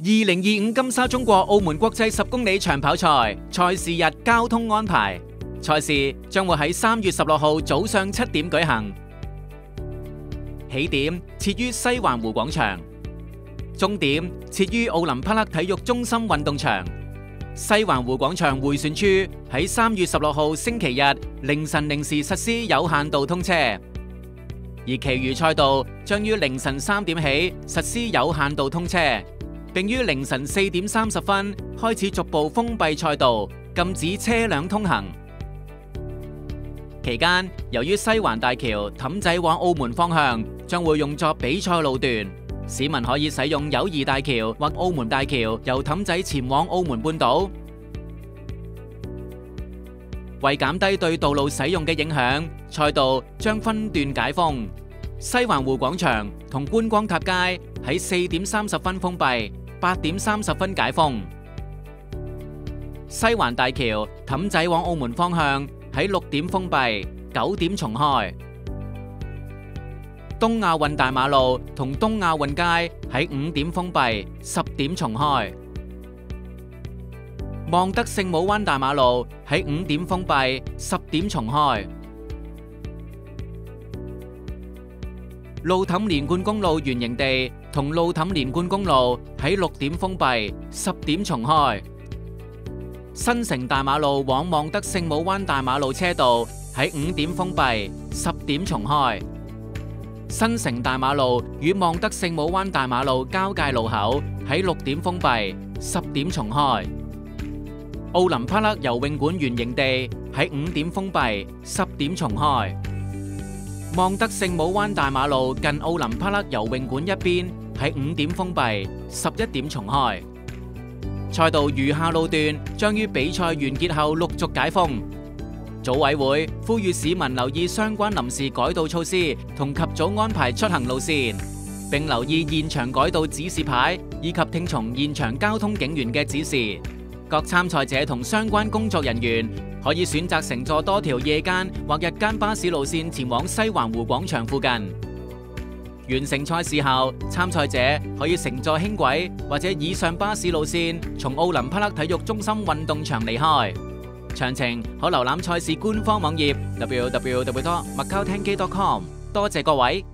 2025金沙中國澳門國際10公里長跑賽賽事日交通安排，賽事將會喺3月16號早上7點舉行，起點設於西環湖廣場，終點設於奧林匹克體育中心運動場。西環湖廣場迴旋處喺3月16號星期日凌晨0時實施有限度通車，而其餘賽道將於凌晨3點起實施有限度通車，並於凌晨4點30分開始逐步封閉賽道，禁止車輛通行。期間，由於西環大橋氹仔往澳門方向將會用作比賽路段，市民可以使用友誼大橋或澳門大橋由氹仔前往澳門半島。為減低對道路使用嘅影響，賽道將分段解封。西環湖廣場同觀光塔街喺4點30分封閉，8點30分解封。西環大橋氹仔往澳門方向喺6點封閉，9點重開。東亞運大馬路同東亞運街喺5點封閉，10點重開。望德聖母灣大馬路喺5點封閉，10點重開。路氹連貫公路原營地同路氹連貫公路喺6點封閉，10點重開。新城大馬路往望德聖母灣大馬路車道喺5點封閉，10點重開。新城大馬路與望德聖母灣大馬路交界路口喺6點封閉，10點重開。奧林匹克游泳館原營地喺5點封閉，10點重開。望德聖母灣大馬路近奧林匹克游泳館一邊喺5點封閉，11點重開。賽道餘下路段將於比賽完結後陸續解封。組委會呼籲市民留意相關臨時改道措施同及早安排出行路線，並留意現場改道指示牌以及聽從現場交通警員嘅指示。各參賽者同相關工作人員可以選擇乘坐多條夜間或日間巴士路線前往西環湖廣場附近。完成賽事後，參賽者可以乘坐輕軌或者以上巴士路線從奧林匹克體育中心運動場離開。詳情可瀏覽賽事官方網頁 www.macau10k.com。多謝各位。